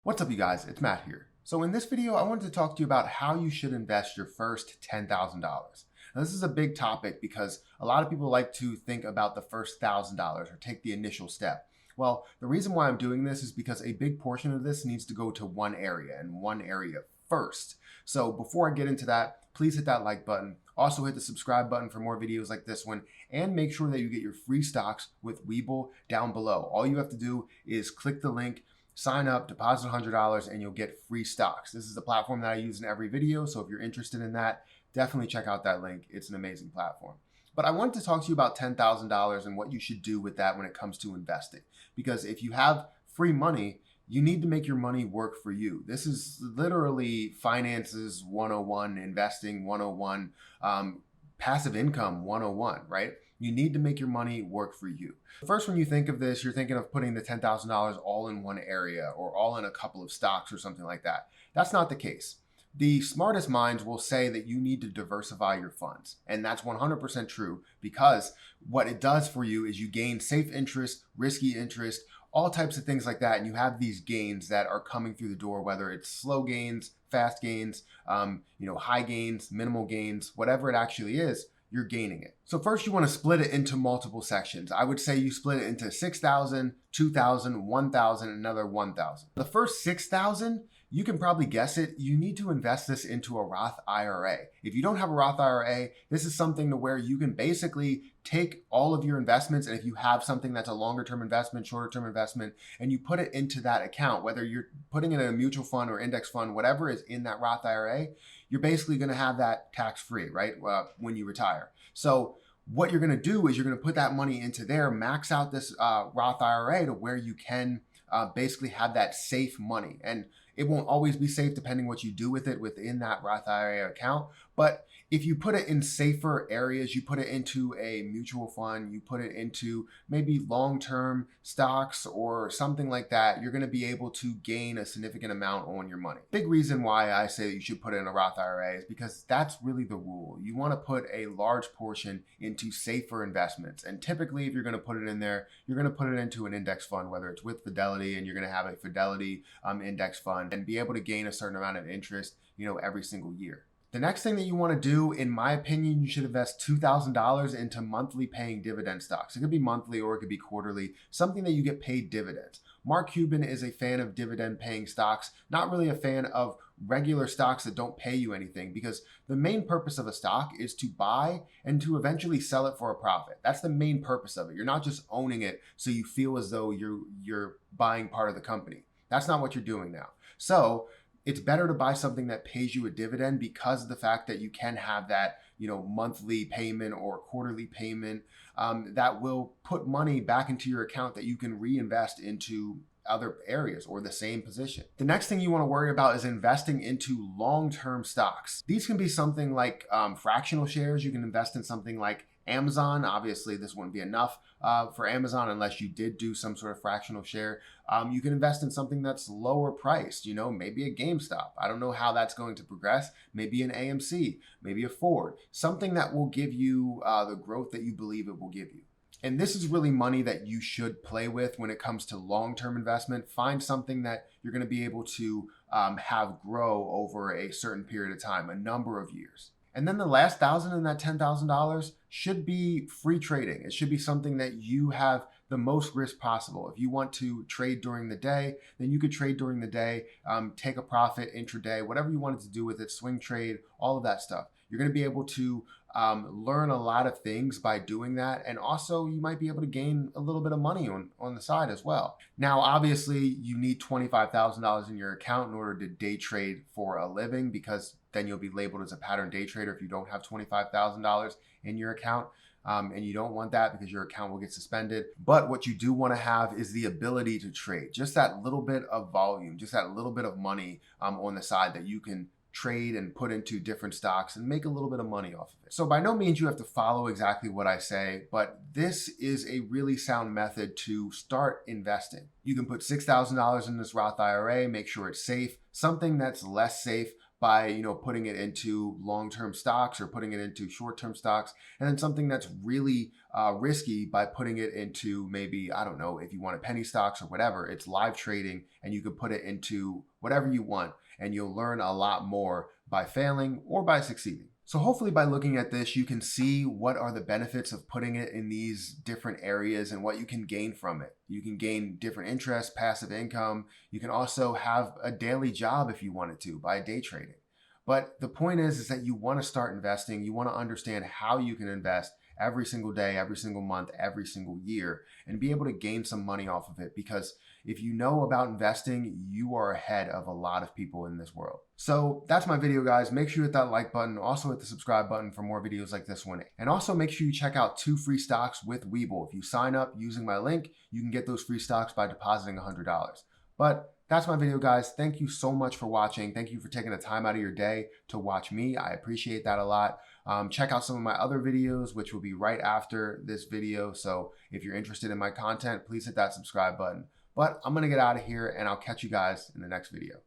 What's up, you guys? It's Matt here. So in this video, I wanted to talk to you about how you should invest your first $10,000. Now, this is a big topic because a lot of people like to think about the first $1,000 or take the initial step. Well, the reason why I'm doing this is because a big portion of this needs to go to one area and one area first. So before I get into that, please hit that like button. Also hit the subscribe button for more videos like this one, and make sure that you get your free stocks with Webull down below. All you have to do is click the link, sign up, deposit $100, and you'll get free stocks. This is the platform that I use in every video, so if you're interested in that, definitely check out that link. It's an amazing platform. But I wanted to talk to you about $10,000 and what you should do with that when it comes to investing. Because if you have free money, you need to make your money work for you. This is literally finances 101, investing 101, passive income 101, right? You need to make your money work for you. First, when you think of this, you're thinking of putting the $10,000 all in one area or all in a couple of stocks or something like that. That's not the case. The smartest minds will say that you need to diversify your funds. And that's 100% true, because what it does for you is you gain safe interest, risky interest, all types of things like that. And you have these gains that are coming through the door, whether it's slow gains, fast gains, high gains, minimal gains, whatever it actually is, you're gaining it. So first, you want to split it into multiple sections. I would say you split it into 6,000, 2,000, 1,000, another 1,000. The first 6,000, you can probably guess it. You need to invest this into a Roth IRA. If you don't have a Roth IRA, this is something to where you can basically take all of your investments, and if you have something that's a longer term investment, shorter term investment, and you put it into that account, whether you're putting it in a mutual fund or index fund, whatever is in that Roth IRA, you're basically going to have that tax free, right? When you retire. So what you're going to do is you're going to put that money into there, max out this Roth IRA to where you can basically have that safe money. And it won't always be safe depending what you do with it within that Roth IRA account. But if you put it in safer areas, you put it into a mutual fund, you put it into maybe long-term stocks or something like that, you're going to be able to gain a significant amount on your money. Big reason why I say that you should put it in a Roth IRA is because that's really the rule. You want to put a large portion into safer investments. And typically, if you're going to put it in there, you're going to put it into an index fund, whether it's with Fidelity, and you're going to have a Fidelity index fund and be able to gain a certain amount of interest, every single year. The next thing that you want to do, in my opinion, you should invest $2,000 into monthly paying dividend stocks. It could be monthly or it could be quarterly, something that you get paid dividends. Mark Cuban is a fan of dividend paying stocks, not really a fan of regular stocks that don't pay you anything, because the main purpose of a stock is to buy and to eventually sell it for a profit. That's the main purpose of it. You're not just owning it so you feel as though you're buying part of the company. That's not what you're doing now. So it's better to buy something that pays you a dividend because of the fact that you can have that, monthly payment or quarterly payment that will put money back into your account that you can reinvest into other areas or the same position. The next thing you want to worry about is investing into long-term stocks. These can be something like fractional shares. You can invest in something like Amazon. Obviously, this wouldn't be enough for Amazon unless you did do some sort of fractional share. You can invest in something that's lower priced, maybe a GameStop. I don't know how that's going to progress. Maybe an AMC, maybe a Ford, something that will give you the growth that you believe it will give you. And this is really money that you should play with when it comes to long-term investment. Find something that you're going to be able to have grow over a certain period of time, a number of years. And then the last $1,000 in that $10,000 should be free trading. It should be something that you have the most risk possible. If you want to trade during the day, then you could trade during the day, take a profit intraday, whatever you wanted to do with it, swing trade, all of that stuff. You're going to be able to learn a lot of things by doing that. And also you might be able to gain a little bit of money on the side as well. Now, obviously you need $25,000 in your account in order to day trade for a living, because then you'll be labeled as a pattern day trader if you don't have $25,000 in your account. And you don't want that because your account will get suspended. But what you do want to have is the ability to trade, just that little bit of volume, just that little bit of money on the side that you can trade and put into different stocks and make a little bit of money off of it. So by no means you have to follow exactly what I say, but this is a really sound method to start investing. You can put $6,000 in this Roth IRA, make sure it's safe. Something that's less safe, by, putting it into long-term stocks or putting it into short-term stocks, and then something that's really risky by putting it into, maybe, I don't know, if you want a penny stocks or whatever, it's live trading and you could put it into whatever you want and you'll learn a lot more by failing or by succeeding. So hopefully by looking at this, you can see what are the benefits of putting it in these different areas and what you can gain from it. You can gain different interest, passive income. You can also have a daily job if you wanted to by day trading. But the point is that you want to start investing. You want to understand how you can invest every single day, every single month, every single year, and be able to gain some money off of it. Because if you know about investing, you are ahead of a lot of people in this world. So that's my video, guys. Make sure you hit that like button. Also hit the subscribe button for more videos like this one. And also make sure you check out 2 free stocks with Webull. If you sign up using my link, you can get those free stocks by depositing $100. But that's my video, guys. Thank you so much for watching. Thank you for taking the time out of your day to watch me. I appreciate that a lot. Check out some of my other videos, which will be right after this video. So if you're interested in my content, please hit that subscribe button. But I'm going to get out of here and I'll catch you guys in the next video.